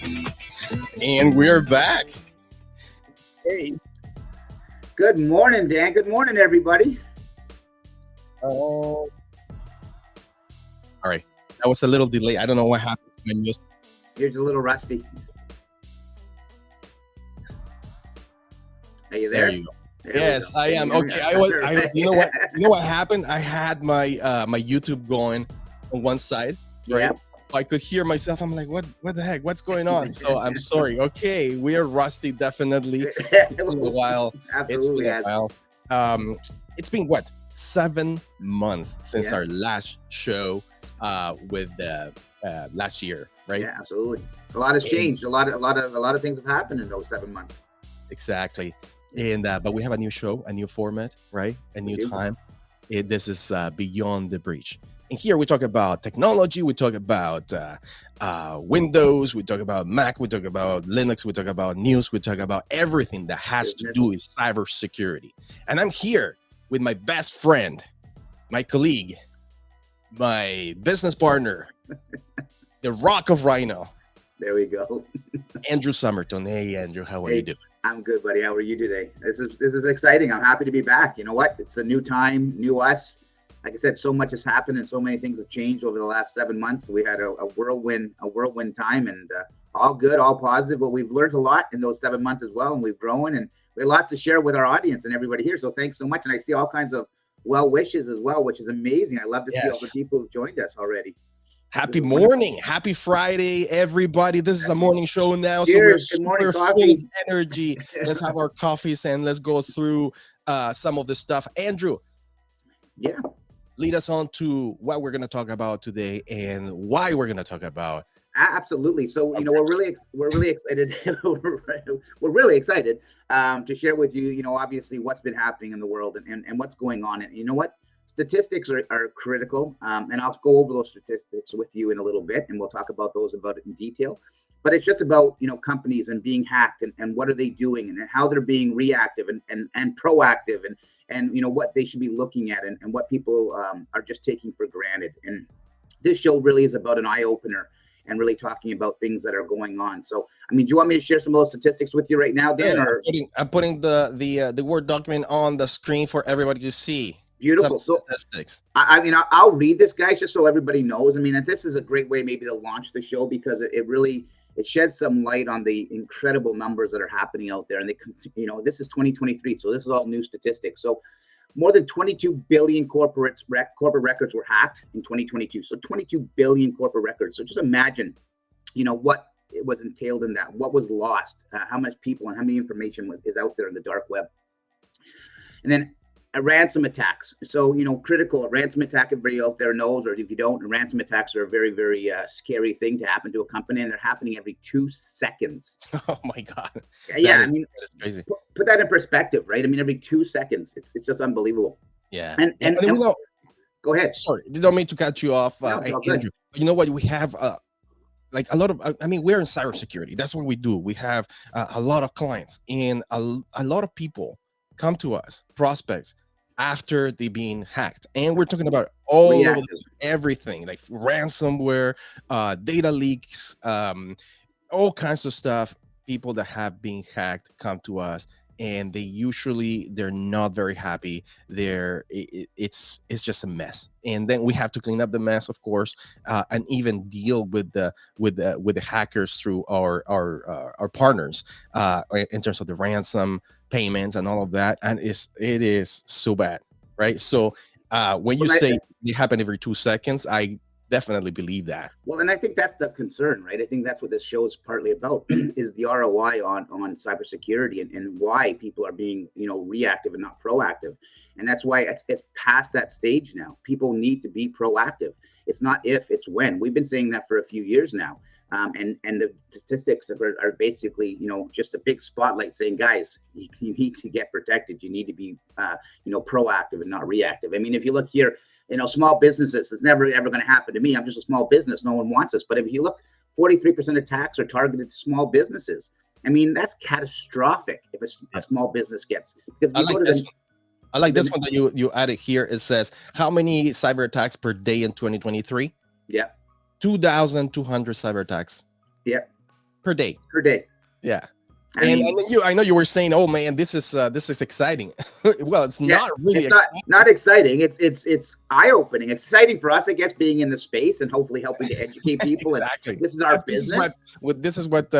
And we're back. Hey. Good morning, Dan. Good morning, everybody. Oh. All right. That was a little delay. I don't know what happened. Here's a little rusty. Are you there? There you go. Yes, I am. Okay. You know what? You know what happened? I had my YouTube going on one side, right? Yeah. I could hear myself. I'm like, what the heck? What's going on? So I'm sorry. Okay, we are rusty, definitely. It's been a while. Absolutely. It's been what, 7 months since our last show with last year, right? Yeah, absolutely. A lot has changed. A lot of things have happened in those 7 months. Exactly. And but we have a new show, a new format, right? A new time. This is Beyond the Breach. And here we talk about technology, we talk about Windows, we talk about Mac, we talk about Linux, we talk about news, we talk about everything that has to do with cybersecurity. And I'm here with my best friend, my colleague, my business partner, the Rock of Rhino. There we go. Andrew Somerton. Hey, Andrew, how are you doing? I'm good, buddy. How are you today? This is exciting. I'm happy to be back. You know what? It's a new time, new us. Like I said, so much has happened and so many things have changed over the last 7 months. We had a whirlwind time, and all good, all positive. But we've learned a lot in those 7 months as well, and we've grown, and we have lots to share with our audience and everybody here. So thanks so much. And I see all kinds of well wishes as well, which is amazing. I love to see all the people who've joined us already. Happy morning. Happy Friday, everybody. This is a morning show now. Cheers. So we're super full of energy. Let's have our coffees and let's go through some of the stuff. Andrew. Yeah. Lead us on to what we're going to talk about today and why we're going to talk about. Absolutely. So, you know, we're really excited. we're really excited to share with you, you know, obviously what's been happening in the world and what's going on. And you know what? Statistics are critical, and I'll go over those statistics with you in a little bit, and we'll talk about it in detail. But it's just about, you know, companies and being hacked and what are they doing and how they're being reactive and proactive and you know what they should be looking at and what people are just taking for granted. And this show really is about an eye opener and really talking about things that are going on. So, I mean, do you want me to share some of those statistics with you right now, Dan? Yeah, I'm putting the Word document on the screen for everybody to see. Beautiful. So statistics. I mean, I'll read this, guys, just so everybody knows. I mean, and this is a great way maybe to launch the show because it sheds some light on the incredible numbers that are happening out there. And they, you know, this is 2023, so this is all new statistics. So more than 22 billion corporate records were hacked in 2022. So 22 billion corporate records. So just imagine, you know, what it was entailed in that, what was lost, how much people and how many information is out there in the dark web. And then ransom attacks. So, you know, critical. A ransom attack, everybody out there knows, or if you don't, ransom attacks are a very, very scary thing to happen to a company, and they're happening every 2 seconds. Oh my God. Yeah, I mean, that is crazy. Put that in perspective, right? I mean, every 2 seconds, it's just unbelievable. Yeah. And go ahead. Sorry, didn't mean to cut you off, Andrew. You know what? We have like a lot of, I mean, we're in cybersecurity. That's what we do. We have a lot of clients and a lot of people come to us, prospects, after they being hacked, and we're talking about everything like ransomware, data leaks, all kinds of stuff. People that have been hacked come to us, and they're not very happy. It's just a mess, and then we have to clean up the mess, of course, and even deal with the hackers through our partners in terms of the ransom payments and all of that. And it is so bad, right? So when you say they happen every 2 seconds, I definitely believe that. Well, and I think that's the concern, right? I think that's what this show is partly about is the ROI on cybersecurity and why people are being, you know, reactive and not proactive. And that's why it's past that stage now. People need to be proactive. It's not if, it's when. We've been saying that for a few years now. And the statistics are basically, you know, just a big spotlight saying, guys, you need to get protected. You need to be, you know, proactive and not reactive. I mean, if you look here, you know, small businesses, it's never, ever going to happen to me. I'm just a small business. No one wants us. But if you look, 43% of attacks are targeted to small businesses. I mean, that's catastrophic if a small business gets. I like this one that you added here. It says, how many cyber attacks per day in 2023? Yeah. 2,200 cyber attacks. Yeah. per day. Per day. Yeah. I mean, I know you were saying, "Oh man, this is exciting." Well, it's not really it's not exciting. It's eye opening. It's exciting for us, I guess, being in the space and hopefully helping to educate people. Exactly. And this is our business. This is what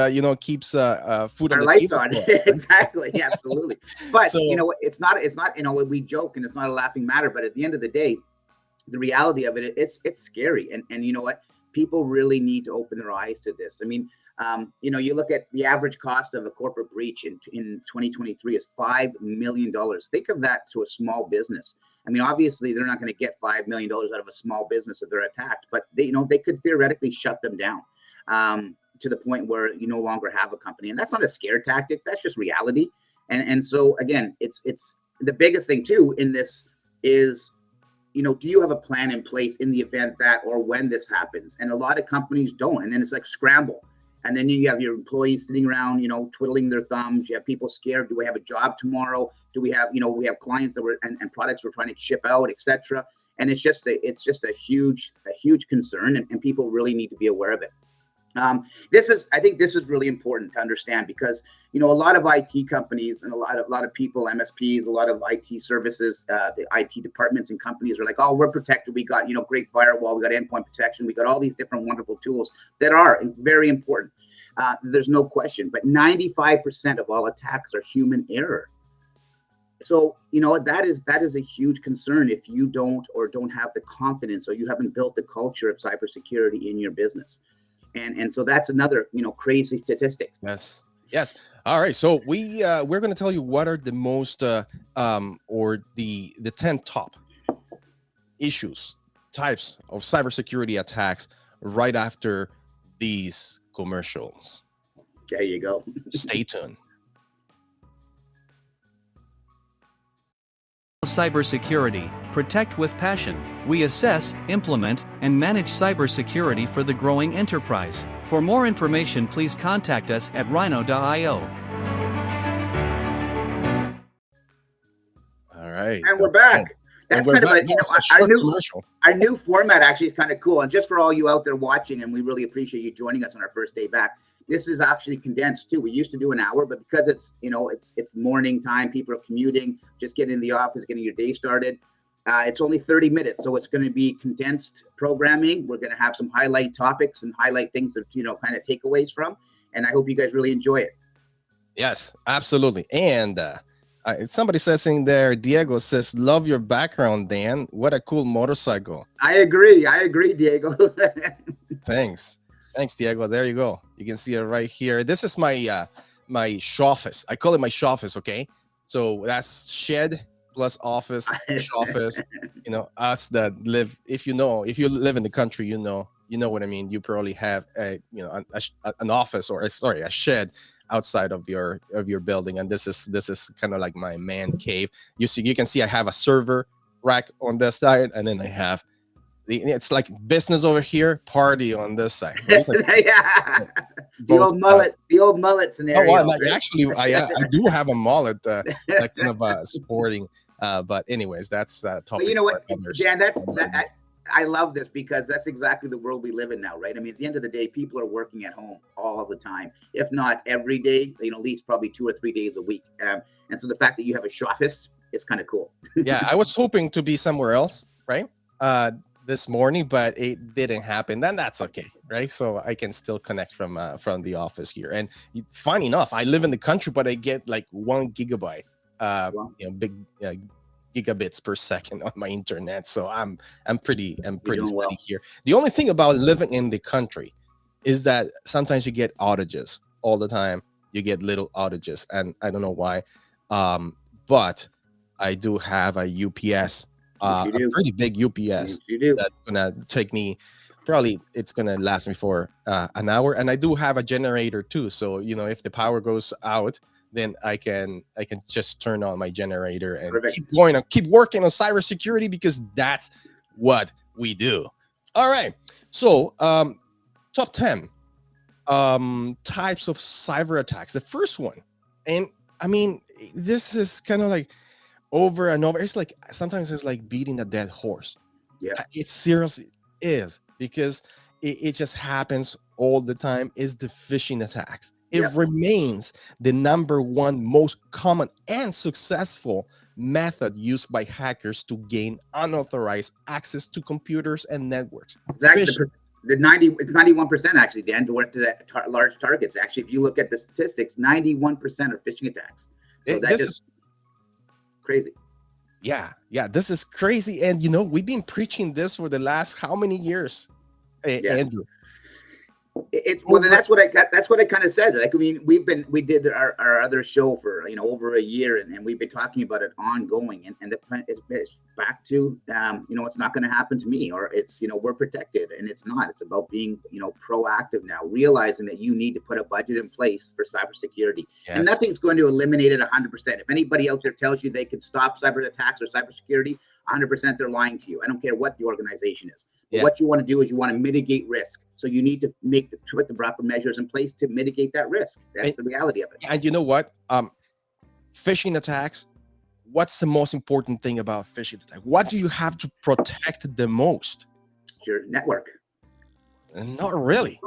keeps food on our the lights table. on. Exactly, absolutely. But So, it's not. We joke and it's not a laughing matter. But at the end of the day, the reality of it's scary. And you know what? People really need to open their eyes to this. I mean, you look at the average cost of a corporate breach in 2023 is $5 million. Think of that to a small business. I mean, obviously, they're not going to get $5 million out of a small business if they're attacked, but they could theoretically shut them down to the point where you no longer have a company. And that's not a scare tactic. That's just reality. And so, again, it's the biggest thing, too, in this is, do you have a plan in place in the event that or when this happens? And a lot of companies don't. And then it's like scramble. And then you have your employees sitting around, twiddling their thumbs. You have people scared. Do we have a job tomorrow? Do we have, we have clients that and products we're trying to ship out, etc. And it's just a huge concern, and people really need to be aware of it. I think this is really important to understand because, a lot of IT companies and a lot of people, MSPs, a lot of IT services, the IT departments and companies are like, oh, we're protected. We got, great firewall. We got endpoint protection. We got all these different wonderful tools that are very important. There's no question, but 95% of all attacks are human error. So, that is a huge concern if you don't have the confidence or you haven't built the culture of cybersecurity in your business. And so that's another, crazy statistic. Yes. All right. So we're going to tell you what are the most or the 10 top types of cybersecurity attacks right after these commercials. There you go. Stay tuned. Cybersecurity, protect with passion. We assess, implement, and manage cybersecurity for the growing enterprise. For more information, please contact us at rhino.io. All right. And we're back. That's kind of our new format actually is kind of cool. And just for all you out there watching, and we really appreciate you joining us on our first day back. This is actually condensed too. We used to do an hour, but because it's morning time, people are commuting, just getting in the office, getting your day started. It's only 30 minutes, so it's going to be condensed programming. We're going to have some highlight topics and highlight things that kind of takeaways from. And I hope you guys really enjoy it. Yes, absolutely. And somebody says in there, Diego says, "Love your background, Dan. What a cool motorcycle." I agree, Diego. Thanks, Diego. There you go. You can see it right here. This is my my office. I call it my office. Okay, so that's shed plus office, office. Us that live. If you live in the country, you know what I mean. You probably have an office or a shed outside of your building, and this is kind of like my man cave. You can see I have a server rack on this side, and then I have. It's like business over here, party on this side. Right? Like, yeah, the old mullet scenario. Oh, actually, I do have a mullet, like kind of sporting. But anyways, that's topic. But you know what, Dan? I love this because that's exactly the world we live in now, right? I mean, at the end of the day, people are working at home all the time, if not every day. At least probably 2 or 3 days a week. And so the fact that you have a office is kind of cool. Yeah, I was hoping to be somewhere else, right? This morning, but it didn't happen. Then that's okay, right? So I can still connect from the office here. And funny enough, I live in the country, but I get like 1 gigabyte, big gigabits per second on my internet. So I'm pretty steady here. The only thing about living in the country is that sometimes you get outages all the time. You get little outages, and I don't know why. But I do have a UPS. A pretty big UPS that's gonna take me it's gonna last me for an hour, and I do have a generator too, so if the power goes out, then I can just turn on my generator and keep working on cybersecurity, because that's what we do. All right, so top 10 types of cyber attacks. The first one, and I mean, this is kind of like over and over. It's like sometimes it's like beating a dead horse. Yeah, it seriously is, because it just happens all the time, is the phishing attacks. It remains the number one most common and successful method used by hackers to gain unauthorized access to computers and networks. Exactly. It's 91% actually, Dan, to that large targets. Actually, if you look at the statistics, 91% are phishing attacks. So that is crazy. Yeah, this is crazy. And we've been preaching this for the last how many years, Andrew? Then that's what I got. That's what I kind of said. Like, I mean, we did our other show for over a year, and we've been talking about it ongoing. And it's back to it's not going to happen to me, or it's we're protected, and it's not. It's about being proactive now, realizing that you need to put a budget in place for cybersecurity, and nothing's going to eliminate it 100%. If anybody out there tells you they can stop cyber attacks or cybersecurity, 100%, they're lying to you. I don't care what the organization is. But what you want to do is you want to mitigate risk. So you need to put the proper measures in place to mitigate that risk. That's the reality of it. And you know what? Phishing attacks, what's the most important thing about phishing attacks? What do you have to protect the most? Your network. Not really.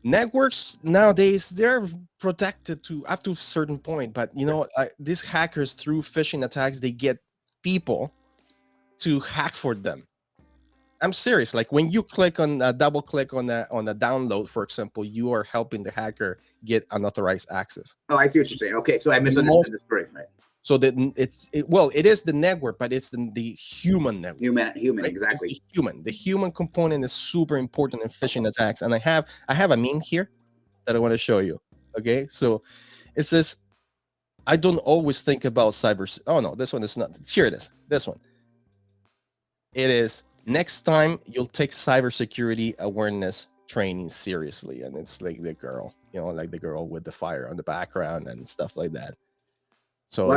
Networks nowadays, they're protected up to a certain point. But these hackers, through phishing attacks, they get people to hack for them. I'm serious. Like, when you double click on the download, for example, you are helping the hacker get unauthorized access. Oh, I see what you're saying. Okay, so I misunderstood the story. Right. So that it is the network, but it's the human network. Human, right? exactly. The human component is super important in phishing attacks. And I have a meme here that I want to show you. Okay, so it says, I don't always think about cyber. Oh no, this one is not. Here it is. This one. It is. Next time you'll take cybersecurity awareness training seriously, and it's like the girl, like the girl with the fire on the background and stuff like that. So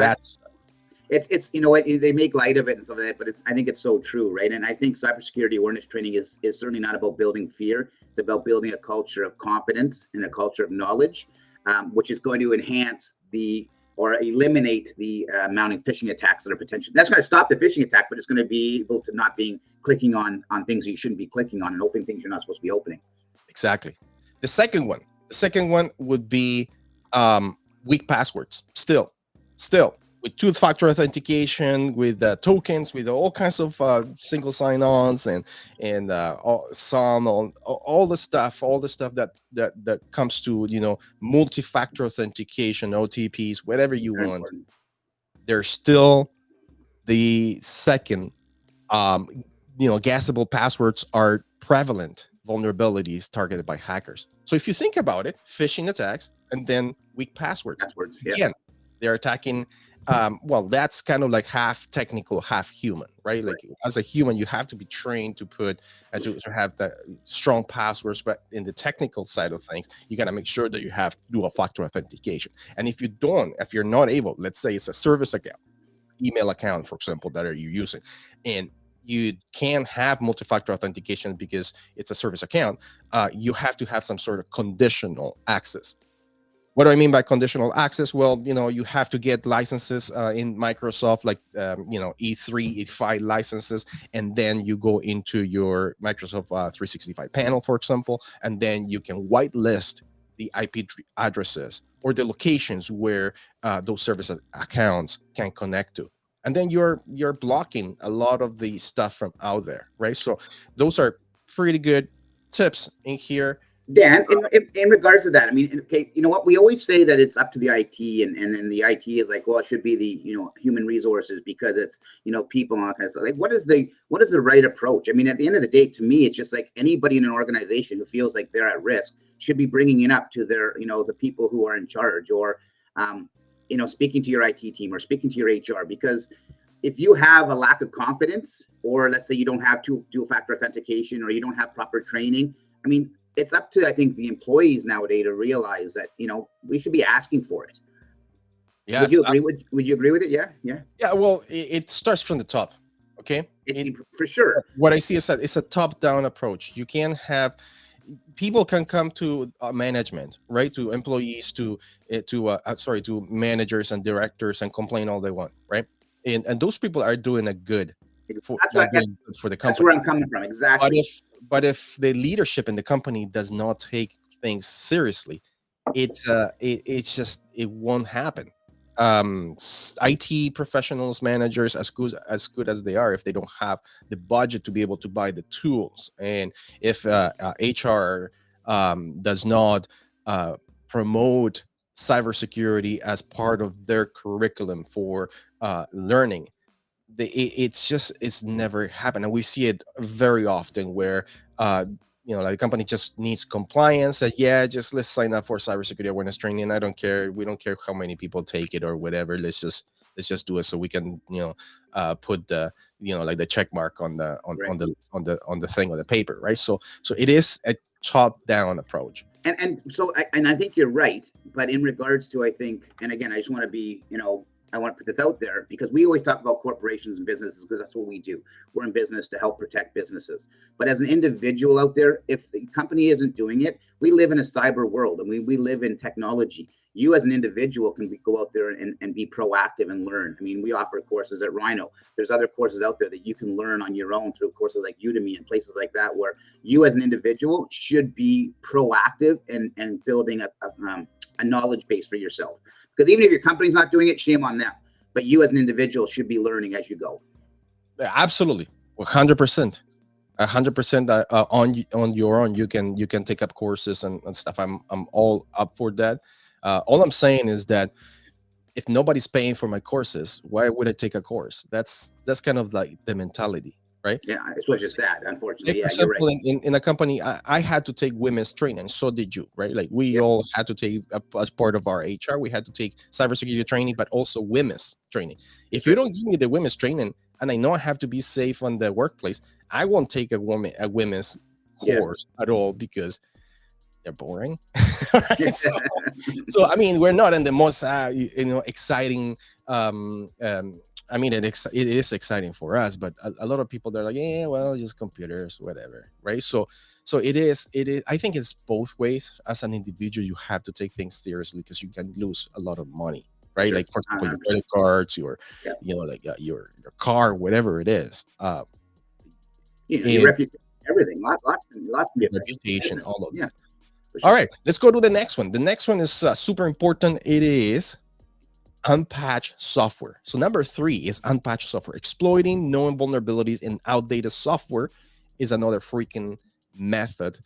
it's they make light of it and stuff like that, but I think it's so true, right? And I think cybersecurity awareness training is certainly not about building fear. It's about building a culture of confidence and a culture of knowledge, which is going to enhance or eliminate the mounting phishing attacks that are potential. That's going to stop the phishing attack, but it's going to be able to not being clicking on things you shouldn't be clicking on and opening things you're not supposed to be opening. Exactly. The second one would be weak passwords. Still with two-factor authentication, with tokens, with all kinds of single sign-ons and all the stuff that comes to multi-factor authentication, OTPs, whatever you want. Important. There's still the second, guessable passwords are prevalent vulnerabilities targeted by hackers. So if you think about it, phishing attacks and then weak passwords. Again, they're attacking. That's kind of like half technical, half human, right? Like, as a human, you have to be trained to put to have the strong passwords, but in the technical side of things, you got to make sure that you have dual-factor authentication. And if you're not able, let's say it's a service account, email account, for example, that you're using, and you can't have multi-factor authentication because it's a service account, you have to have some sort of conditional access. What do I mean by conditional access? Well, you have to get licenses in Microsoft, like, E3, E5 licenses, and then you go into your Microsoft 365 panel, for example, and then you can whitelist the IP addresses or the locations where those service accounts can connect to. And then you're blocking a lot of the stuff from out there, right? So those are pretty good tips in here. Dan, in regards to that, I mean, okay, you know what? We always say that it's up to the IT, and then the IT is like, well, it should be the human resources because it's people and all that kind of stuff. Like, what is the right approach? I mean, at the end of the day, to me, it's just like anybody in an organization who feels like they're at risk should be bringing it up to their the people who are in charge, or speaking to your IT team or speaking to your HR, because if you have a lack of confidence, or let's say you don't have dual-factor authentication, or you don't have proper training, I mean, it's up to, I think, the employees nowadays to realize that, we should be asking for it. Yeah. Would you agree with it? Yeah. Yeah. Yeah. Well, it starts from the top. Okay. For sure. What I see is that it's a top-down approach. You can't have people can come to management, right? To employees, to managers and directors, and complain all they want, right? And those people are doing a good for the company. That's where I'm coming from. Exactly. but if the leadership in the company does not take things seriously, it's just, it won't happen. IT professionals, managers, as good as they are, if they don't have the budget to be able to buy the tools, and if HR does not promote cybersecurity as part of their curriculum for learning, it's never happened, and we see it very often where uh like the company just needs compliance, that yeah, just let's sign up for cybersecurity awareness training. I don't care, we don't care how many people take it or whatever, let's just do it so we can put the like the check mark on the Right. on the thing, on the paper, right? So it is a top down approach. And I think you're right, but in regards to, I think, and again, I just want to be, I want to put this out there, because we always talk about corporations and businesses because that's what we do. We're in business to help protect businesses. But as an individual out there, if the company isn't doing it, we live in a cyber world, and we live in technology. You as an individual can go out there and be proactive and learn. I mean, we offer courses at Rhino. There's other courses out there that you can learn on your own through courses like Udemy and places like that, where you as an individual should be proactive and building a knowledge base for yourself. Because even if your company's not doing it, shame on them. But you as an individual should be learning as you go. Absolutely, 100%. 100% on your own, you can take up courses and stuff. I'm all up for that. All I'm saying is that if nobody's paying for my courses, why would I take a course? That's kind of like the mentality, right? Yeah, it's what just sad, unfortunately. Like, Yeah, you're right. in a company, I had to take women's training. So did you, right? Like we all had to take, as part of our HR, we had to take cybersecurity training, but also women's training. If you don't give me the women's training, and I know I have to be safe on the workplace, I won't take a women's course at all, because they're boring. Right? So I mean, we're not in the most exciting I mean, it is exciting for us, but a lot of people, they're like, yeah, well, just computers, whatever, right? So it is. I think it's both ways. As an individual, you have to take things seriously, because you can lose a lot of money, right? Like, for example, your credit cards, your your car, whatever it is. Your reputation, everything, lots of reputation, all of that. Sure. All right, let's go to the next one. The next one is super important. It is unpatched software. So number 3 is unpatched software. Exploiting known vulnerabilities in outdated software is another freaking method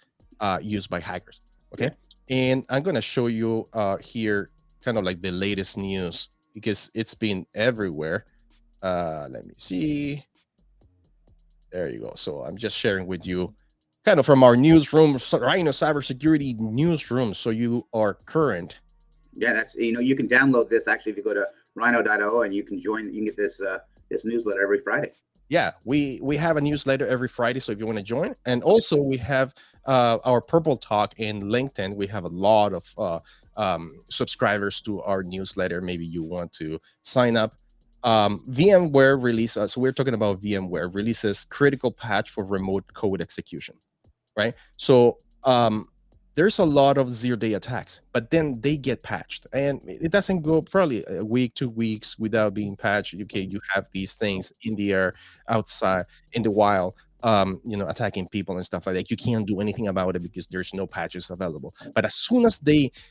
used by hackers. Okay, and I'm gonna show you here kind of like the latest news, because it's been everywhere. Let me see. There you go. So I'm just sharing with you kind of from our newsroom, Rhino Cybersecurity newsroom, so you are current. Yeah, that's, you can download this actually if you go to rhino.io, and you can join. You can get this this newsletter every Friday. Yeah, we have a newsletter every Friday, so if you want to join. And also we have our Purple Talk in LinkedIn. We have a lot of subscribers to our newsletter. Maybe you want to sign up. VMware release, so we're talking about VMware releases critical patch for remote code execution, right? So there's a lot of zero-day attacks, but then they get patched, and it doesn't go probably a week, 2 weeks without being patched. Okay, you have these things in the air, outside, in the wild, attacking people and stuff like that. You can't do anything about it because there's no patches available. But as soon as they're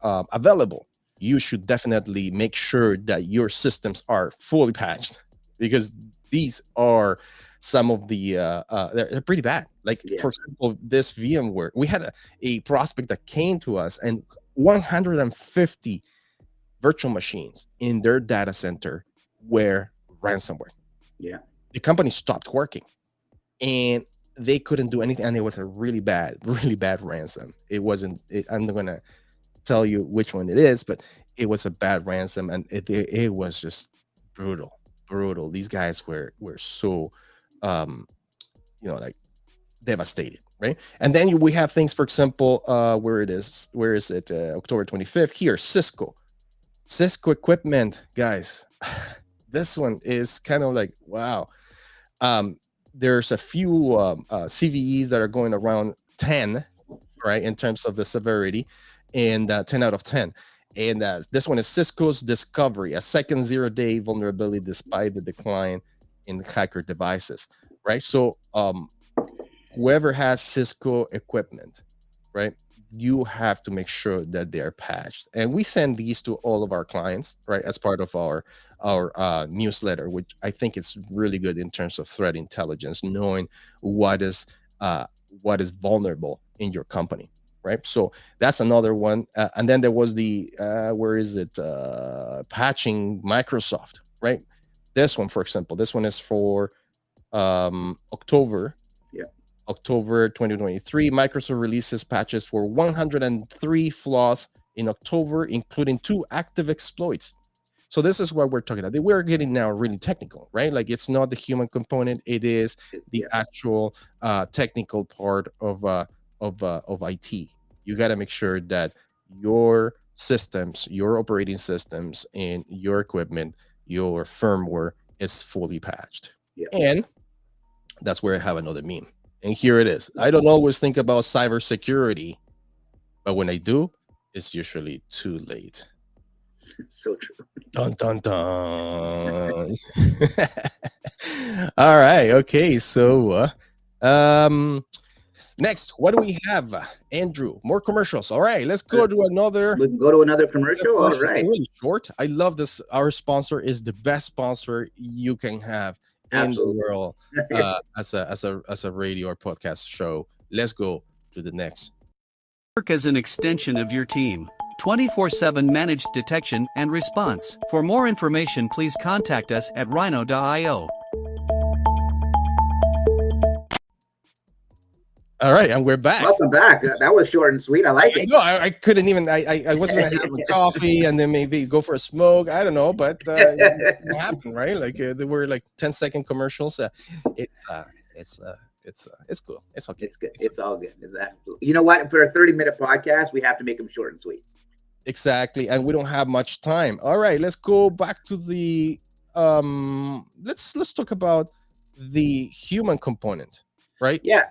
available, you should definitely make sure that your systems are fully patched, because these are some of the they're pretty bad. Like, for example, this VMware, we had a prospect that came to us, and 150 virtual machines in their data center were ransomware. Yeah, the company stopped working, and they couldn't do anything, and it was a really bad ransom. It wasn't. I'm not gonna tell you which one it is, but it was a bad ransom, and it was just brutal. These guys were so like devastated, right? And then we have things, for example, where is it? October 25th here, Cisco equipment, guys. This one is kind of like, wow. There's a few CVEs that are going around 10, right, in terms of the severity, and 10 out of 10. And this one is Cisco's Discovery, a second zero-day vulnerability despite the decline in hacker devices, right? So um, whoever has Cisco equipment, right? You have to make sure that they're patched, and we send these to all of our clients, right, as part of our newsletter, which I think is really good in terms of threat intelligence, knowing what is uh, what is vulnerable in your company, right? So that's another one. And then there was the where is it? Patching Microsoft, right? This one, for example, this one is for October. Yeah. October 2023, Microsoft releases patches for 103 flaws in October, including 2 active exploits. So this is what we're talking about. We're getting now really technical, right? Like it's not the human component; it is the actual technical part of IT. You got to make sure that your systems, your operating systems, and your equipment, your firmware is fully patched. Yeah. And that's where I have another meme. And here it is. I don't always think about cybersecurity, but when I do, it's usually too late. So true. Dun dun dun. All right. Okay. So, next, what do we have, Andrew? More commercials. All right. Let's go to another. We can go to another commercial. All right. Really short. I love this. Our sponsor is the best sponsor you can have in the world as a radio or podcast show. Let's go to the next. Work as an extension of your team. 24/7 managed detection and response. For more information, please contact us at rhino.io. All right, and we're back. Welcome back. That was short and sweet. I like it. No, I couldn't even. I wasn't gonna have a coffee and then maybe go for a smoke. I don't know, but it happened, right? Like there were like 10-second commercials. It's cool. It's okay. It's good. It's all good. Exactly. You know what? For a 30-minute podcast, we have to make them short and sweet. Exactly, and we don't have much time. All right, let's go back to the let's talk about the human component, right? Yeah.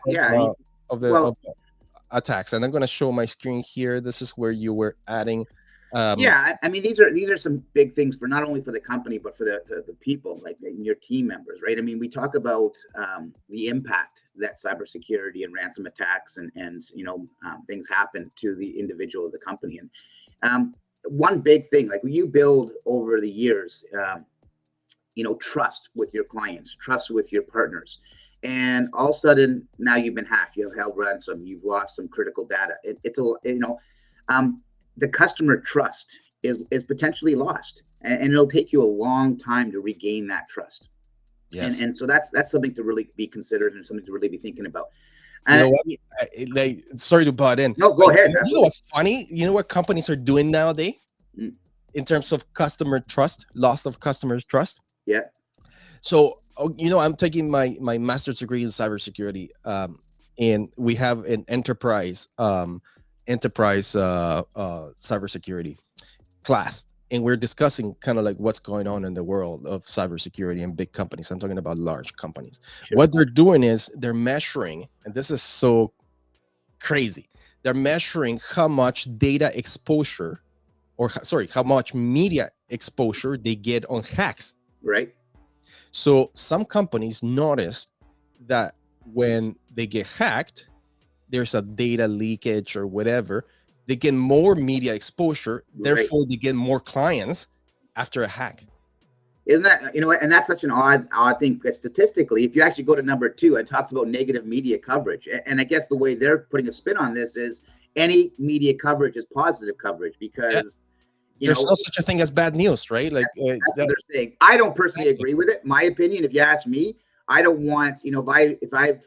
Of the attacks, and I'm going to show my screen here. This is where you were adding. I mean, these are some big things for not only for the company but for the people, like your team members, right? I mean, we talk about the impact that cybersecurity and ransom attacks and things happen to the individual of the company, and one big thing, like you build over the years, trust with your clients, trust with your partners. And all of a sudden, now you've been hacked. You have held ransom. You've lost some critical data. The customer trust is potentially lost, and it'll take you a long time to regain that trust. Yes. And so that's something to really be considered and something to really be thinking about. Sorry to butt in. No, go ahead. You know what's funny? You know what companies are doing nowadays in terms of customer trust, loss of customers' trust? Yeah. So, I'm taking my master's degree in cybersecurity, and we have an enterprise cybersecurity class, and we're discussing kind of like what's going on in the world of cybersecurity and big companies. I'm talking about large companies. Sure. What they're doing is they're measuring, and this is so crazy. They're measuring how much data exposure, how much media exposure they get on hacks. Right. So some companies noticed that when they get hacked, there's a data leakage or whatever, they get more media exposure, therefore they get more clients after a hack. Isn't that, and that's such an odd thing statistically. If you actually go to number 2, it talks about negative media coverage. And I guess the way they're putting a spin on this is any media coverage is positive coverage because there's no such a thing as bad news, right? Like that's what they're saying. I don't personally agree with it. My opinion, if you ask me, I don't want, if I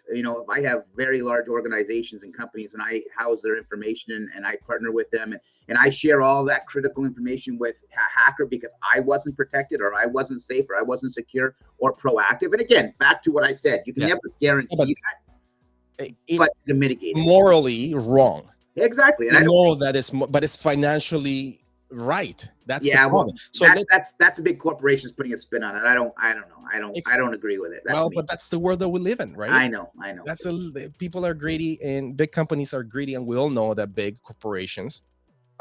have very large organizations and companies and I house their information and I partner with them and I share all that critical information with a hacker because I wasn't protected or I wasn't safe or I wasn't secure or proactive. And again, back to what I said, you can never guarantee that, but to mitigate it. Morally wrong. Exactly. And I know that but it's financially right. That's the problem. So that's the big corporations putting a spin on it. I don't know. I don't agree with it. But that's the world that we live in, right? I know. People are greedy and big companies are greedy, and we all know that big corporations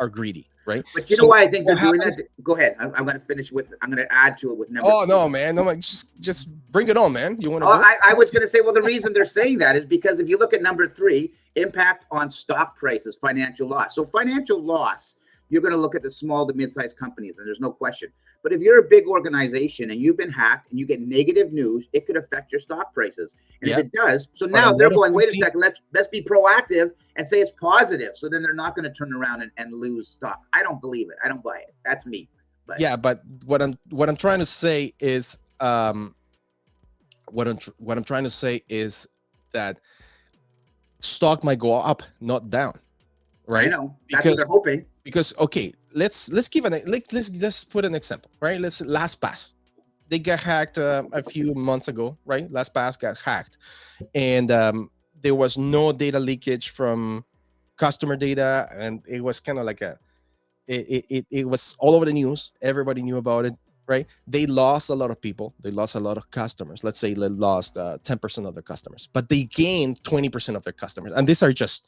are greedy, right? But you know why I think they're doing that? Go ahead. I'm going to finish with. I'm going to add to it with number. Oh no, man! No, just bring it on, man. You want to? I was going to say, well, the reason they're saying that is because if you look at number 3, impact on stock prices, financial loss. So financial loss, you're going to look at the small to mid-sized companies, and there's no question. But if you're a big organization and you've been hacked and you get negative news, it could affect your stock prices. And if it does, so now they're going, wait a second, let's be proactive and say it's positive. So then they're not going to turn around and lose stock. I don't believe it. I don't buy it. That's me. But yeah, but what I'm trying to say is what I'm trying to say is that stock might go up, not down. Right? I know. That's what they're hoping. Because okay, let's put an example, right? Let's LastPass. They got hacked a few months ago, right? LastPass got hacked, and there was no data leakage from customer data, and it was kind of like it was all over the news. Everybody knew about it, right? They lost a lot of people. They lost a lot of customers. Let's say they lost 10% of their customers, but they gained 20% of their customers. And these are just,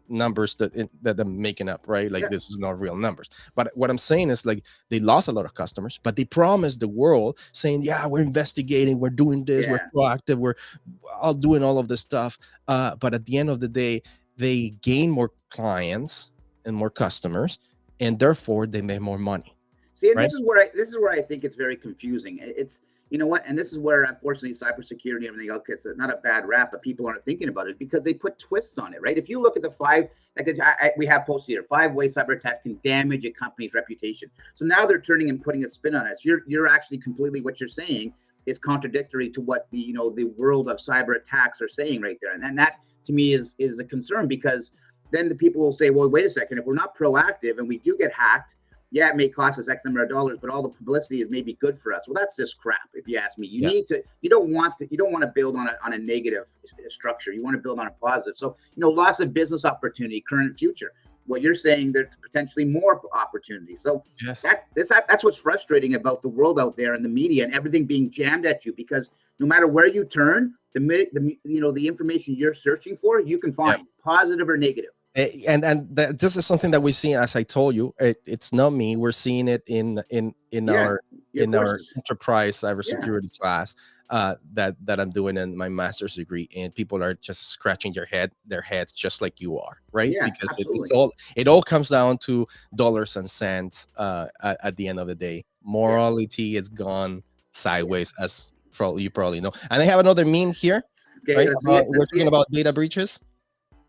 numbers that I'm making up, right? Like this is not real numbers. But what I'm saying is like they lost a lot of customers, but they promised the world saying, yeah, we're investigating, we're doing this, we're proactive, we're all doing all of this stuff. But at the end of the day, they gain more clients and more customers, and therefore they make more money. See, and this is where I think it's very confusing. It's, you know what, and this is where unfortunately cybersecurity and everything else gets not a bad rap, but people aren't thinking about it because they put twists on it, right? If you look at the 5, we have posted here, 5 ways cyber attacks can damage a company's reputation. So now they're turning and putting a spin on it. You're actually completely, what you're saying is contradictory to what the world of cyber attacks are saying right there, and that to me is a concern, because then the people will say, well, wait a second, if we're not proactive and we do get hacked, yeah, it may cost us X number of dollars, but all the publicity is maybe good for us. Well, that's just crap, if you ask me. You don't want to build on a negative structure. You want to build on a positive. So, loss of business opportunity, current and future. What you're saying, there's potentially more opportunities. So that's what's frustrating about the world out there and the media and everything being jammed at you, because no matter where you turn, the information you're searching for, you can find positive or negative. And this is something that we see, as I told you, it's not me. We're seeing it in our enterprise cybersecurity class that I'm doing in my master's degree, and people are just scratching their heads just like you are, right? Yeah, because it all comes down to dollars and cents at the end of the day. Morality is gone sideways, as you probably know. And I have another meme here. Okay, right? We're talking about data breaches.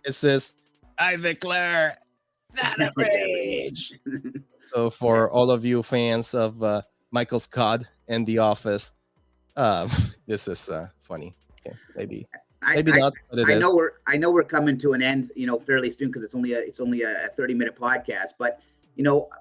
It says, I declare data breach. So for all of you fans of Michael Scott and The Office, this is funny. Okay, maybe not. But I know we're coming to an end, fairly soon, because it's only a 30-minute podcast, but.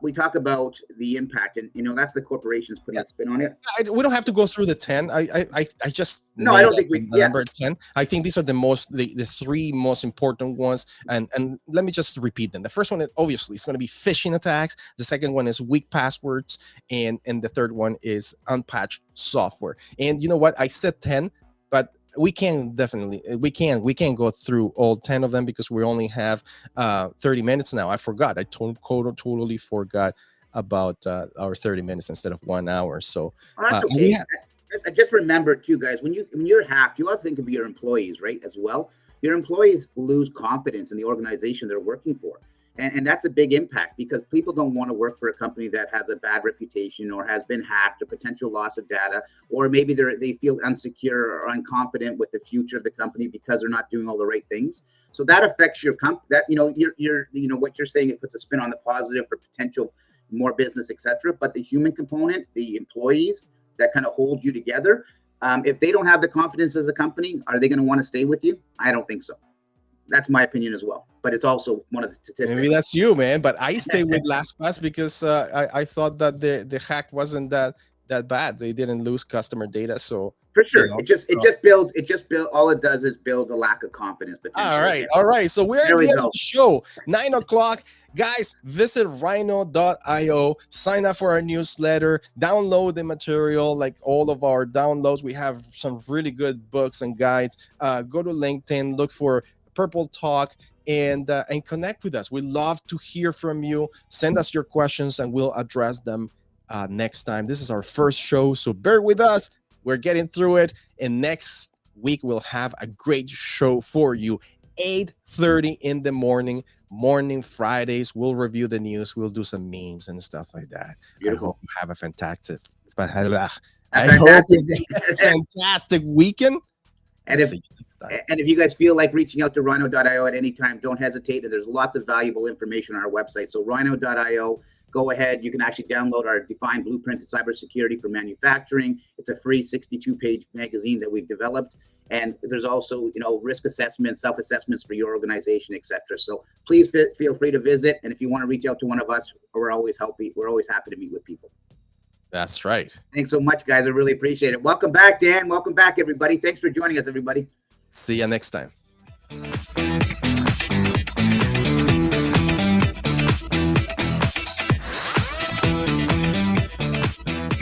We talk about the impact, and that's the corporations putting a spin on it. We don't have to go through the 10. I just I don't think number 10. I think these are the 3 most important ones, and let me just repeat them. The first one is obviously it's going to be phishing attacks. The second one is weak passwords, and the third one is unpatched software. And you know what? I said 10, but we can't go through all 10 of them because we only have 30 minutes now. I forgot. I totally forgot about our 30 minutes instead of 1 hour. So that's okay. Just remember too, guys, when you're hacked, you ought to think of your employees, right, as well. Your employees lose confidence in the organization they're working for. And that's a big impact, because people don't want to work for a company that has a bad reputation or has been hacked, or potential loss of data, or maybe they feel insecure or unconfident with the future of the company because they're not doing all the right things. So that affects your company. That what you're saying, it puts a spin on the positive for potential more business, etc. But the human component, the employees that kind of hold you together, if they don't have the confidence as a company, are they going to want to stay with you? I don't think so. That's my opinion as well, but it's also one of the statistics. Maybe that's you, man. But I stay with LastPass because I thought that the hack wasn't that bad. They didn't lose customer data, so for sure, it just builds. All it does is builds a lack of confidence. All right. So we're at the end of the show, 9 o'clock. Guys, visit rhino.io, sign up for our newsletter, download the material, like all of our downloads. We have some really good books and guides. Go to LinkedIn, look for Purple Talk, and connect with us. We love to hear from you. Send us your questions and we'll address them next time. This is our first show, so bear with us. We're getting through it, and next week we'll have a great show for you. 8:30 in the morning Fridays. We'll review the news. We'll do some memes and stuff like that. Beautiful. I hope you have a fantastic weekend. And if you guys feel like reaching out to rhino.io at any time, don't hesitate. And there's lots of valuable information on our website. So rhino.io, go ahead. You can actually download our Defined Blueprint to Cybersecurity for Manufacturing. It's a free 62-page magazine that we've developed. And there's also, risk assessments, self-assessments for your organization, etc. So please feel free to visit. And if you want to reach out to one of us, we're always happy to meet with people. That's right. Thanks so much, guys. I really appreciate it. Welcome back, Dan. Welcome back, everybody. Thanks for joining us, everybody. See you next time.